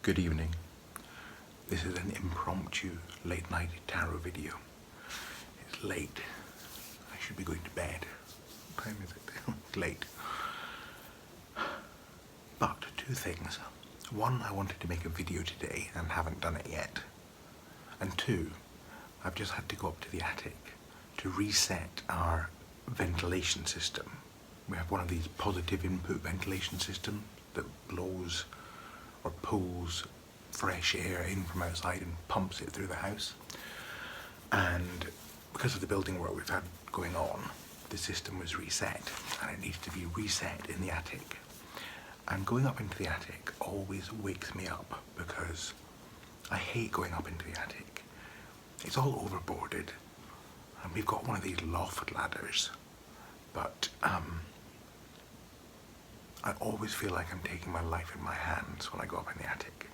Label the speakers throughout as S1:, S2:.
S1: Good evening. This is an impromptu late night tarot video. It's late. I should be going to bed. What time is it? It's late. But two things. One, I wanted to make a video today and haven't done it yet. And two, I've just had to go up to the attic to reset our ventilation system. We have one of these positive input ventilation systems that blows or pulls fresh air in from outside and pumps it through the house. And because of the building work we've had going on, the system was reset and it needs to be reset in the attic. And going up into the attic always wakes me up because I hate going up into the attic. It's all overboarded and we've got one of these loft ladders, but I always feel like I'm taking my life in my hands when I go up in the attic.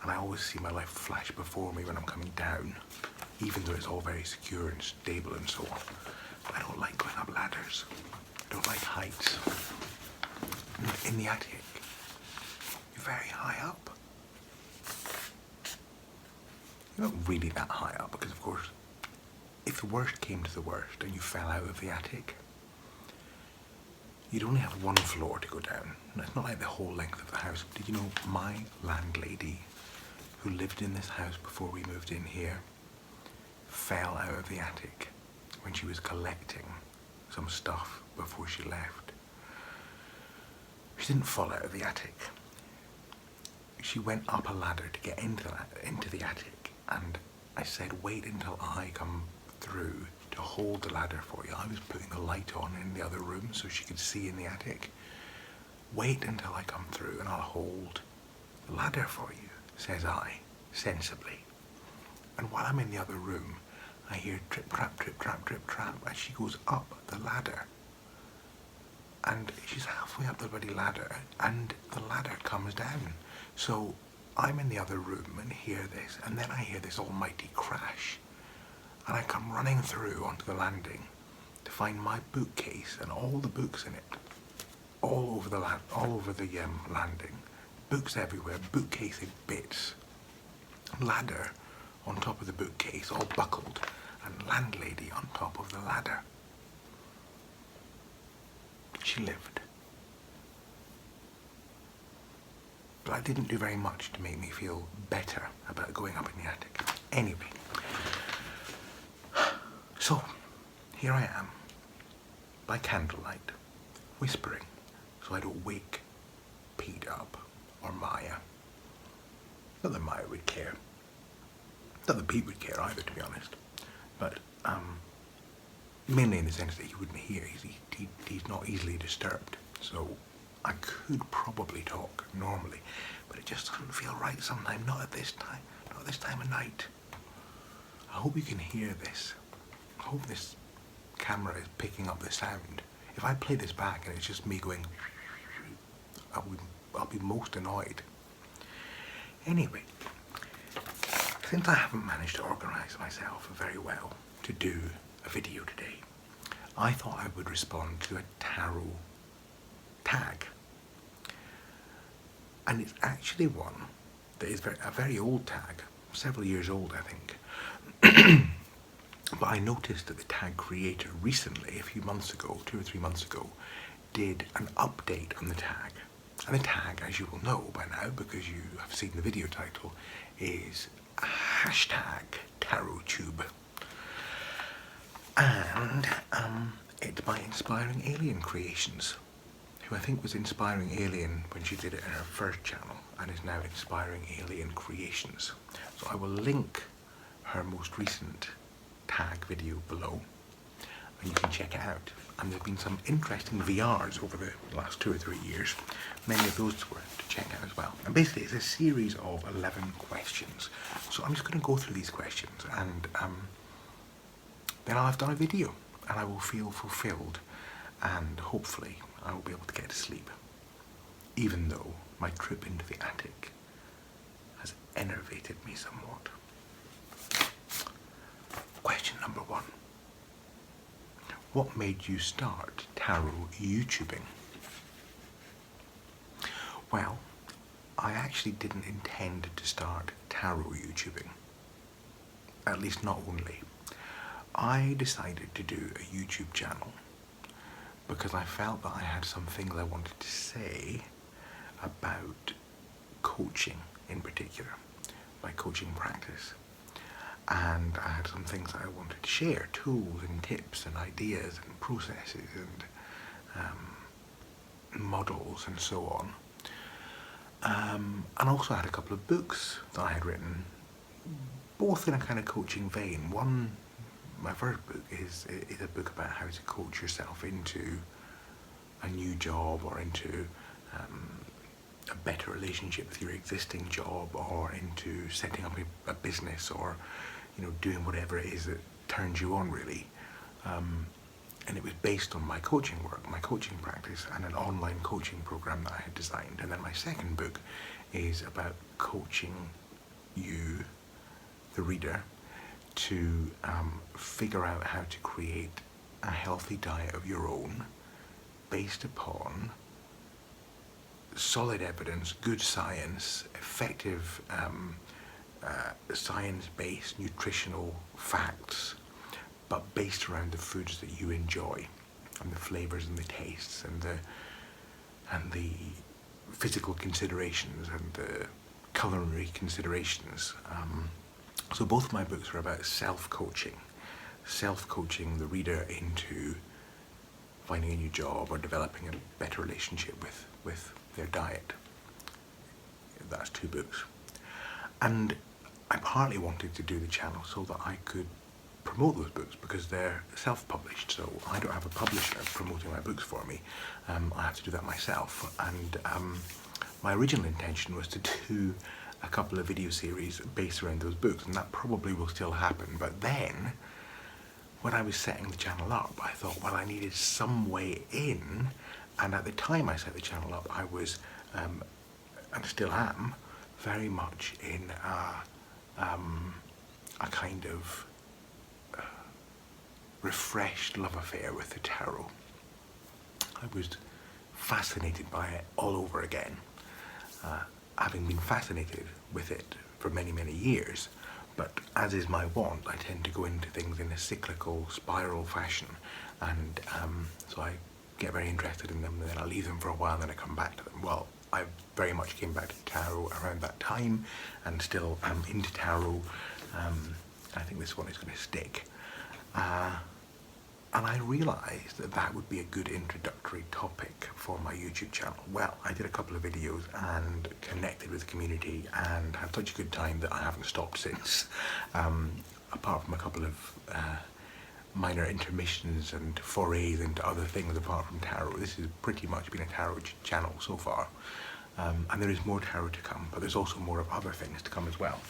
S1: And I always see my life flash before me when I'm coming down, even though it's all very secure and stable and so on. I don't like going up ladders. I don't like heights. In the attic, you're very high up. You're not really that high up because, of course, if the worst came to the worst and you fell out of the attic, you'd only have one floor to go down. And it's not like the whole length of the house. Did you know my landlady, who lived in this house before we moved in here, fell out of the attic when she was collecting some stuff before she left? She didn't fall out of the attic. She went up a ladder to get into the attic, and I said, wait until I come through to hold the ladder for you. I was putting the light on in the other room so she could see in the attic. Wait until I come through and I'll hold the ladder for you, says I, sensibly. And while I'm in the other room, I hear trip, trap, trip, trap, trip, trap, as she goes up the ladder. And she's halfway up the bloody ladder, and the ladder comes down. So I'm in the other room and hear this, and then I hear this almighty crash. And I come running through onto the landing to find my bookcase and all the books in it, all over the landing, books everywhere, bookcase in bits, ladder on top of the bookcase, all buckled, and landlady on top of the ladder. She lived, but I didn't do very much to make me feel better about going up in the attic. Anyway. So, here I am, by candlelight, whispering, so I don't wake Pete up, or Maya. Not that Maya would care. Not that Pete would care either, to be honest. But, mainly in the sense that he wouldn't hear. He's not easily disturbed. So, I could probably talk normally, but it just doesn't feel right sometimes, not at this time, not this time of night. I hope you can hear this. I hope this camera is picking up the sound. If I play this back and it's just me going, I'll be most annoyed. Anyway, since I haven't managed to organise myself very well to do a video today, I thought I would respond to a tarot tag. And it's actually one that is a very old tag, several years old, I think. But I noticed that the tag creator recently, a few months ago, 2 or 3 months ago, did an update on the tag. And the tag, as you will know by now, because you have seen the video title, is #TarotTube. And it's by Inspiring Alien Creations, who I think was Inspiring Alien when she did it in her first channel, and is now Inspiring Alien Creations. So I will link her most recent tag video below and you can check it out. And there have been some interesting VRs over the last 2 or 3 years. Many of those were to check out as well. And basically it's a series of 11 questions. So I'm just going to go through these questions and then I'll have done a video and I will feel fulfilled and hopefully I will be able to get to sleep, even though my trip into the attic has enervated me somewhat. Question number 1. What made you start tarot YouTubing? Well, I actually didn't intend to start tarot YouTubing. At least not only. I decided to do a YouTube channel because I felt that I had some things I wanted to say about coaching in particular, my coaching practice. And I had some things that I wanted to share, tools and tips and ideas and processes and models and so on. And also I had a couple of books that I had written, both in a kind of coaching vein. One, my first book is a book about how to coach yourself into a new job or into a better relationship with your existing job, or into setting up a business, or doing whatever it is that turns you on, really. And it was based on my coaching work, my coaching practice, and an online coaching program that I had designed. And then my second book is about coaching you, the reader, to figure out how to create a healthy diet of your own based upon solid evidence, good science, effective science-based nutritional facts, but based around the foods that you enjoy, and the flavours and the tastes and the physical considerations and the culinary considerations. So both of my books are about self-coaching the reader into finding a new job or developing a better relationship with their diet. That's 2 books. And I partly wanted to do the channel so that I could promote those books, because they're self-published, so I don't have a publisher promoting my books for me. I have to do that myself. And my original intention was to do a couple of video series based around those books, and that probably will still happen. But then, when I was setting the channel up, I thought, well, I needed some way in, and at the time I set the channel up, I was, and still am, very much in a kind of refreshed love affair with the tarot. I was fascinated by it all over again, having been fascinated with it for many, many years. But as is my wont, I tend to go into things in a cyclical spiral fashion, and so I get very interested in them, and then I leave them for a while, and then I come back to them. Well, I very much came back to tarot around that time, and still am into tarot. I think this one is going to stick. And I realised that that would be a good introductory topic for my YouTube channel. Well, I did a couple of videos and connected with the community and had such a good time that I haven't stopped since. Apart from a couple of minor intermissions and forays into other things apart from tarot, this has pretty much been a tarot channel so far. And there is more tarot to come, but there's also more of other things to come as well.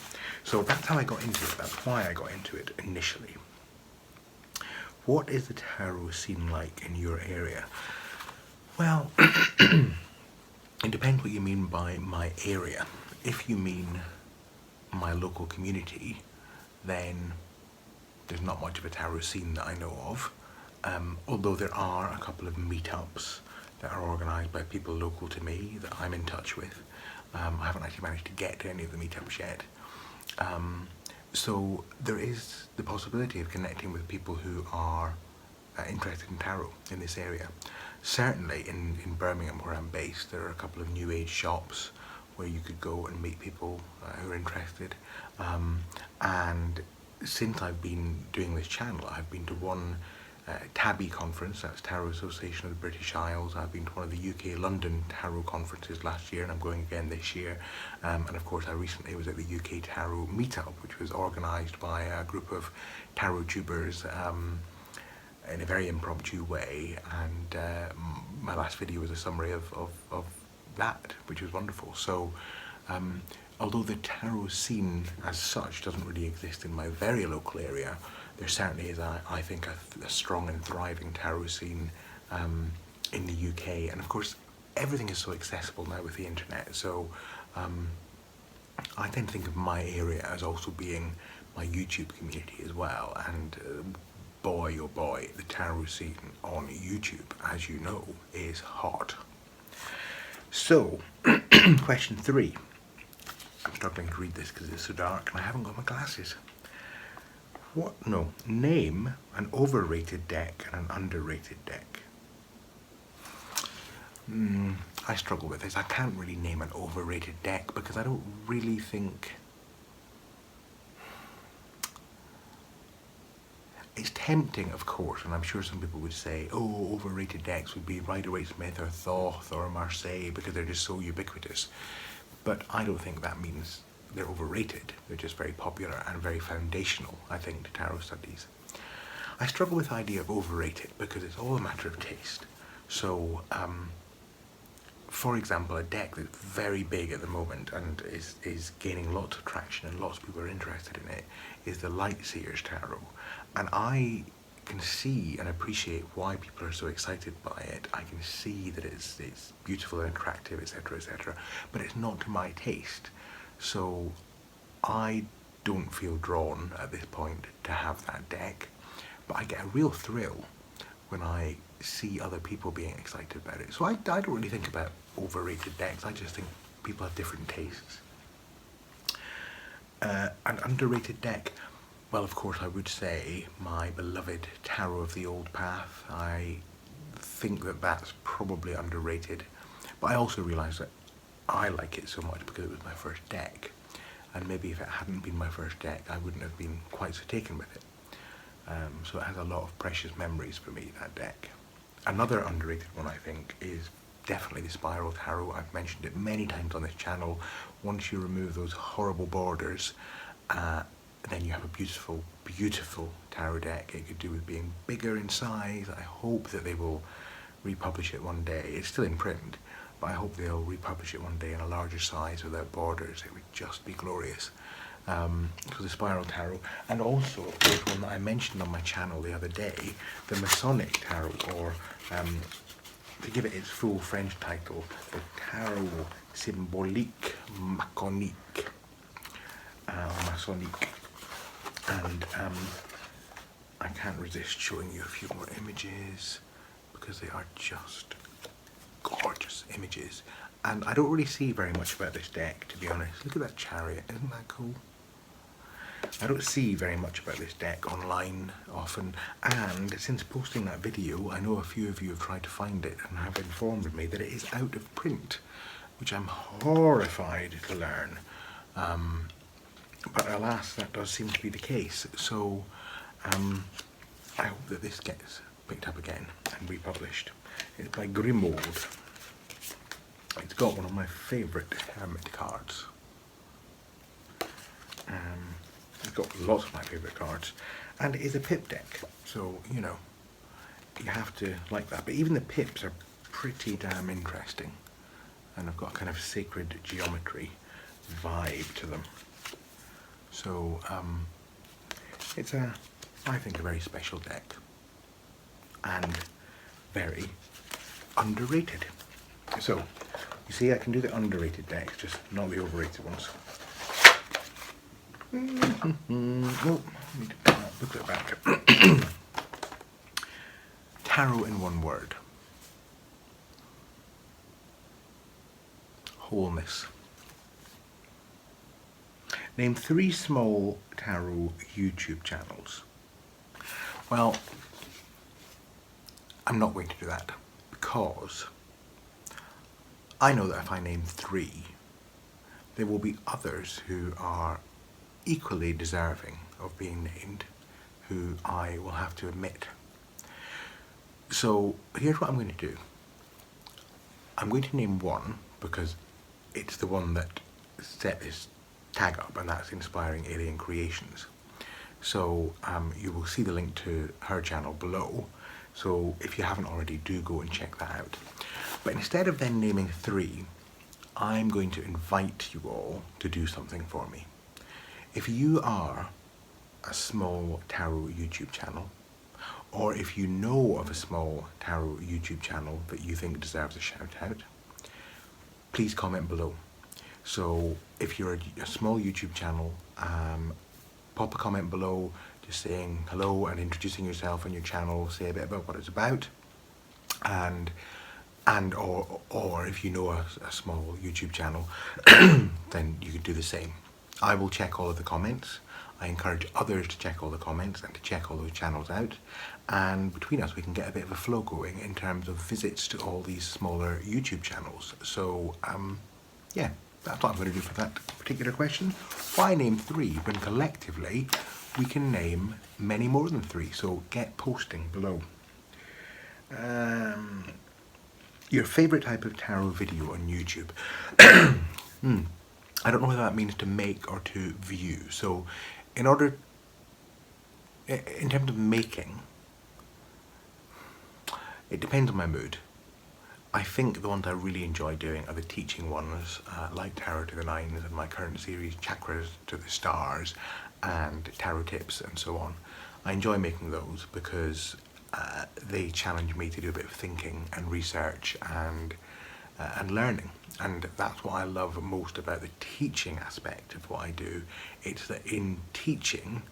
S1: So that's how I got into it. That's why I got into it initially. What is the tarot scene like in your area? Well, it depends what you mean by my area. If you mean my local community, then there's not much of a tarot scene that I know of. Although there are a couple of meetups that are organised by people local to me that I'm in touch with. I haven't actually managed to get to any of the meetups yet. So there is the possibility of connecting with people who are interested in tarot in this area. Certainly in Birmingham, where I'm based, there are a couple of new age shops where you could go and meet people who are interested. And since I've been doing this channel, I've been to one TABI conference, that's Tarot Association of the British Isles. I've been to one of the UK London Tarot conferences last year, and I'm going again this year. And of course I recently was at the UK Tarot Meetup, which was organised by a group of tarot tubers in a very impromptu way, and my last video was a summary of that, which was wonderful. So although the tarot scene as such doesn't really exist in my very local area, there certainly is, I think, a strong and thriving tarot scene in the UK. And of course, everything is so accessible now with the internet. So I tend to think of my area as also being my YouTube community as well. And boy, oh boy, the tarot scene on YouTube, as you know, is hot. So Question 3. I'm struggling to read this because it's so dark and I haven't got my glasses. Name an overrated deck and an underrated deck. I struggle with this. I can't really name an overrated deck because I don't really think... It's tempting, of course, and I'm sure some people would say, oh, overrated decks would be Rider-Waite-Smith or Thoth or Marseille because they're just so ubiquitous. But I don't think that means they're overrated. They're just very popular and very foundational, I think, to tarot studies. I struggle with the idea of overrated because it's all a matter of taste. So, for example, a deck that's very big at the moment and is gaining lots of traction and lots of people are interested in it is the Lightseers Tarot. And I can see and appreciate why people are so excited by it. I can see that it's beautiful and attractive, etc., etc., but it's not to my taste. So I don't feel drawn at this point to have that deck, but I get a real thrill when I see other people being excited about it. So I don't really think about overrated decks. I just think people have different tastes. An underrated deck. Well, of course, I would say my beloved Tarot of the Old Path. I think that that's probably underrated, but I also realise that I like it so much because it was my first deck, and maybe if it hadn't been my first deck, I wouldn't have been quite so taken with it. So it has a lot of precious memories for me, that deck. Another underrated one, I think, is definitely the Spiral Tarot. I've mentioned it many times on this channel. Once you remove those horrible borders, then you have a beautiful, beautiful tarot deck. It could do with being bigger in size. I hope that they will republish it one day. It's still in print, but I hope they'll republish it one day in a larger size without borders. It would just be glorious. So the Spiral Tarot, and also of course one that I mentioned on my channel the other day, the Masonic Tarot, or to give it its full French title, the Tarot Symbolique Maconique, Masonic. And I can't resist showing you a few more images because they are just gorgeous images. And I don't really see very much about this deck, to be honest. Look at that chariot, isn't that cool? I don't see very much about this deck online often, and since posting that video, I know a few of you have tried to find it and have informed me that it is out of print, which I'm horrified to learn. But alas, that does seem to be the case. So I hope that this gets picked up again and republished. It's by Grimold. It's got one of my favourite Hermit cards. It's got lots of my favourite cards, and it is a pip deck, so you know, you have to like that. But even the pips are pretty damn interesting, and I've got a kind of sacred geometry vibe to them. So it's I think a very special deck, and very underrated. So you see, I can do the underrated decks, just not the overrated ones. Oh, I need to put that booklet back. Tarot in one word. Wholeness. Name 3 small tarot YouTube channels. Well, I'm not going to do that because I know that if I name 3, there will be others who are equally deserving of being named, who I will have to omit. So here's what I'm going to do. I'm going to name one because it's the one that set this tag up, and that's Inspiring Alien Creations. So you will see the link to her channel below, so if you haven't already, do go and check that out. But instead of then naming 3, I'm going to invite you all to do something for me. If you are a small tarot YouTube channel, or if you know of a small tarot YouTube channel that you think deserves a shout out, please comment below. So if you're a small YouTube channel, pop a comment below just saying hello and introducing yourself and your channel, say a bit about what it's about, and And or if you know a small YouTube channel, then you could do the same. I will check all of the comments. I encourage others to check all the comments and to check all those channels out. And between us, we can get a bit of a flow going in terms of visits to all these smaller YouTube channels. So, yeah, that's what I'm going to do for that particular question. Why name 3 when collectively we can name many more than 3? So get posting below. Your favourite type of tarot video on YouTube? I don't know whether that means to make or to view. So in terms of making, it depends on my mood. I think the ones I really enjoy doing are the teaching ones, like Tarot to the Nines and my current series, Chakras to the Stars, and Tarot Tips and so on. I enjoy making those because they challenge me to do a bit of thinking and research and learning. And that's what I love most about the teaching aspect of what I do. It's that in teaching,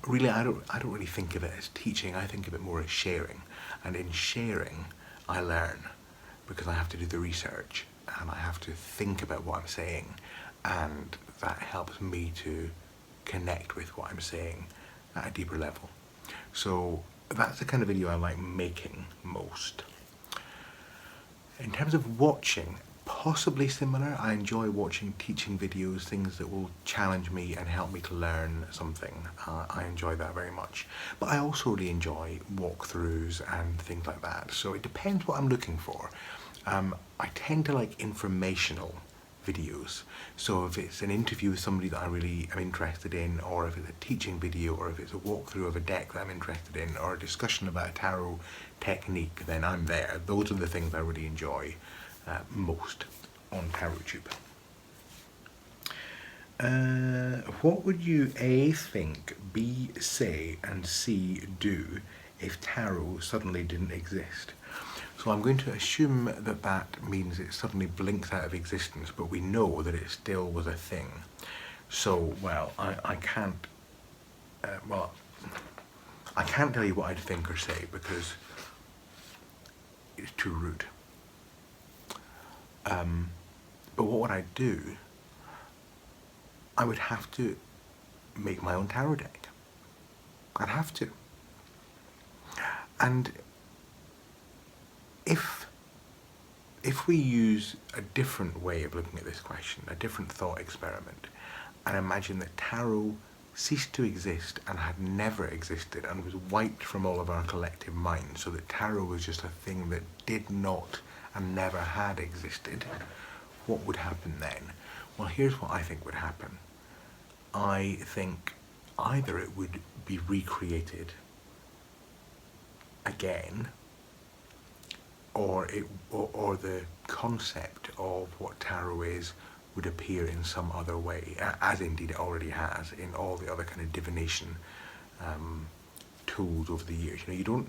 S1: really I don't really think of it as teaching. I think of it more as sharing. And in sharing, I learn because I have to do the research and I have to think about what I'm saying, and that helps me to connect with what I'm saying at a deeper level. So that's the kind of video I like making most. In terms of watching, possibly similar. I enjoy watching teaching videos, things that will challenge me and help me to learn something. I enjoy that very much. But I also really enjoy walkthroughs and things like that. So it depends what I'm looking for. I tend to like informational videos. So if it's an interview with somebody that I really am interested in, or if it's a teaching video, or if it's a walkthrough of a deck that I'm interested in, or a discussion about a tarot technique, then I'm there. Those are the things I really enjoy most on TarotTube. What would you A, think, B, say, and C, do if tarot suddenly didn't exist? So I'm going to assume that that means it suddenly blinks out of existence, but we know that it still was a thing. So, well, I can't tell you what I'd think or say because it's too rude. But what would I do? I would have to make my own tarot deck. I'd have to. And if we use a different way of looking at this question, a different thought experiment, and imagine that tarot ceased to exist and had never existed and was wiped from all of our collective minds, so that tarot was just a thing that did not and never had existed, what would happen then? Well, here's what I think would happen. I think either it would be recreated again, or the concept of what tarot is would appear in some other way, as indeed it already has in all the other kind of divination tools over the years. You know,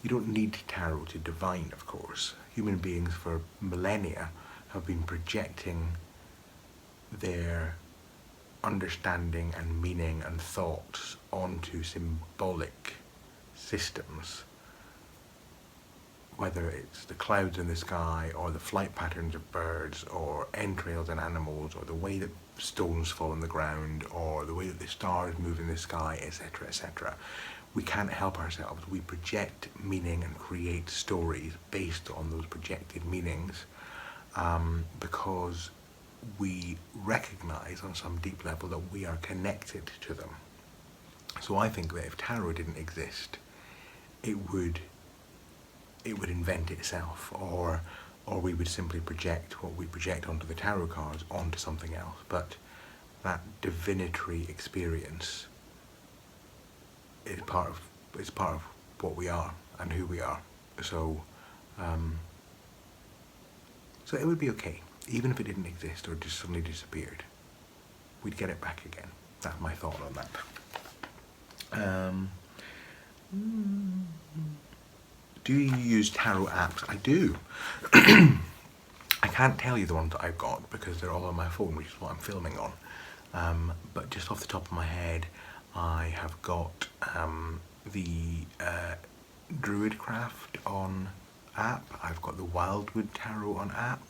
S1: you don't need tarot to divine, of course. Human beings for millennia have been projecting their understanding and meaning and thoughts onto symbolic systems, whether it's the clouds in the sky or the flight patterns of birds or entrails in animals or the way that stones fall on the ground or the way that the stars move in the sky, etc., etc. We can't help ourselves. We project meaning and create stories based on those projected meanings because we recognize on some deep level that we are connected to them. So I think that if tarot didn't exist, it would invent itself, or we would simply project what we project onto the tarot cards onto something else. But that divinatory experience is part of what we are and who we are. So so it would be okay, even if it didn't exist or just suddenly disappeared. We'd get it back again. That's my thought on that. Do you use tarot apps? I do. I can't tell you the ones that I've got because they're all on my phone, which is what I'm filming on. But just off the top of my head, I have got the Druidcraft on app, I've got the Wildwood Tarot on app,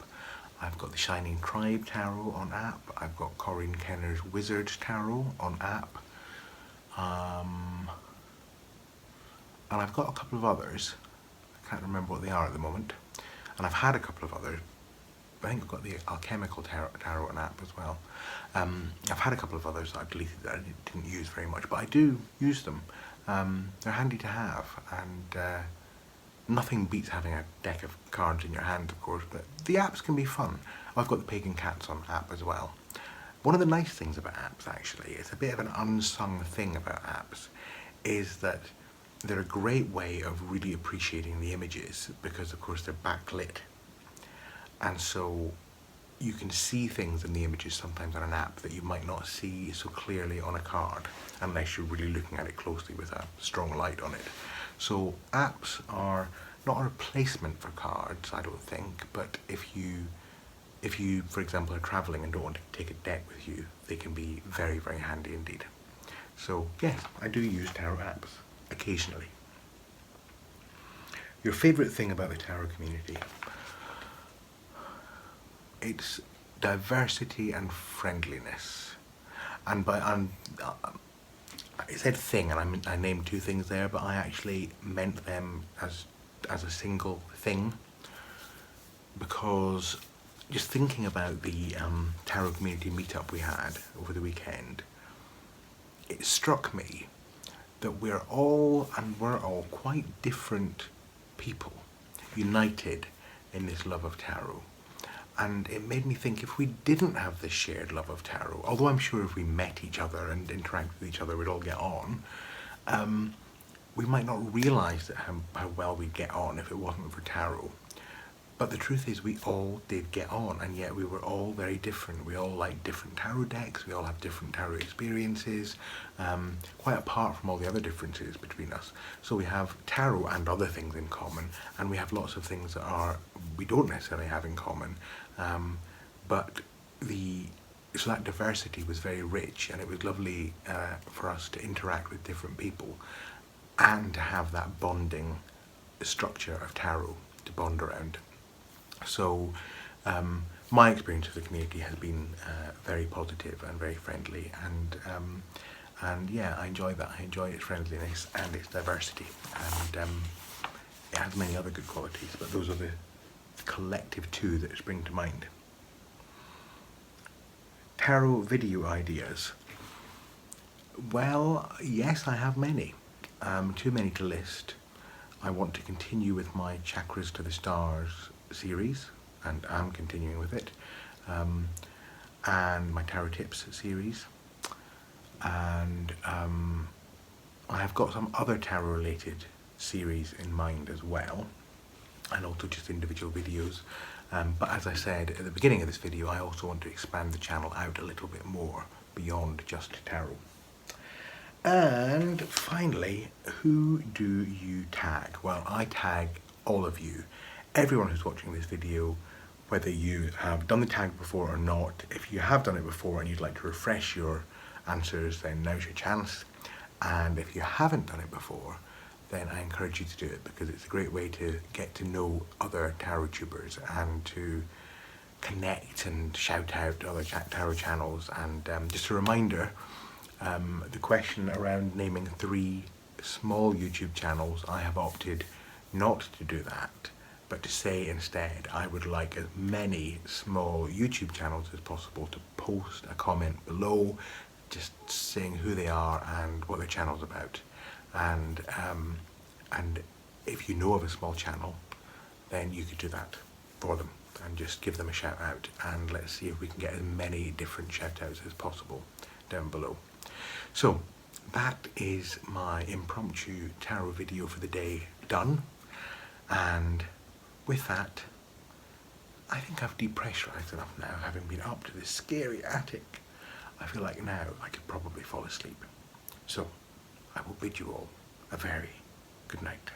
S1: I've got the Shining Tribe Tarot on app, I've got Corinne Kenner's Wizard Tarot on app, and I've got a couple of others. I can't remember what they are at the moment, and I've had a couple of others. I think I've got the Alchemical Tarot on app as well. I've had a couple of others that I've deleted that I didn't use very much, but I do use them. They're handy to have, and nothing beats having a deck of cards in your hand, of course, but the apps can be fun. I've got the Pagan Cats on app as well. One of the nice things about apps, actually, it's a bit of an unsung thing about apps, is that they're a great way of really appreciating the images because, of course, they're backlit. And so you can see things in the images sometimes on an app that you might not see so clearly on a card unless you're really looking at it closely with a strong light on it. So apps are not a replacement for cards, I don't think, but if you, for example, are traveling and don't want to take a deck with you, they can be very, very handy indeed. So yes, I do use tarot apps occasionally. Your favourite thing about the tarot community? It's diversity and friendliness. And I said thing, and I named two things there, but I actually meant them as a single thing, because just thinking about the tarot community meetup we had over the weekend, it struck me that we're all quite different people, united in this love of tarot. And it made me think, if we didn't have this shared love of tarot, although I'm sure if we met each other and interacted with each other, we'd all get on, we might not realise that how well we'd get on if it wasn't for tarot. But the truth is, we all did get on, and yet we were all very different. We all like different tarot decks, we all have different tarot experiences, quite apart from all the other differences between us. So we have tarot and other things in common, and we have lots of things that we don't necessarily have in common. So that diversity was very rich, and it was lovely for us to interact with different people and to have that bonding structure of tarot to bond around. So my experience of the community has been very positive and very friendly, and yeah, I enjoy that. I enjoy its friendliness and its diversity, and it has many other good qualities, but those are the collective two that spring to mind. Tarot video ideas. Well, yes, I have many. Too many to list. I want to continue with my Chakras to the Stars series, and I'm continuing with it, and my Tarot Tips series, and I have got some other tarot related series in mind as well, and also just individual videos, but as I said at the beginning of this video, I also want to expand the channel out a little bit more beyond just tarot. And finally, who do you tag? Well, I tag all of you. Everyone who's watching this video, whether you have done the tag before or not. If you have done it before and you'd like to refresh your answers, then now's your chance. And if you haven't done it before, then I encourage you to do it, because it's a great way to get to know other tarot tubers and to connect and shout out other tarot channels. And just a reminder, the question around naming 3 small YouTube channels, I have opted not to do that, but to say instead I would like as many small YouTube channels as possible to post a comment below just saying who they are and what their channel's about. And if you know of a small channel, then you could do that for them and just give them a shout out, and let's see if we can get as many different shout outs as possible down below. So that is my impromptu tarot video for the day done, and with that, I think I've depressurized enough now, having been up to this scary attic. I feel like now I could probably fall asleep. So I will bid you all a very good night.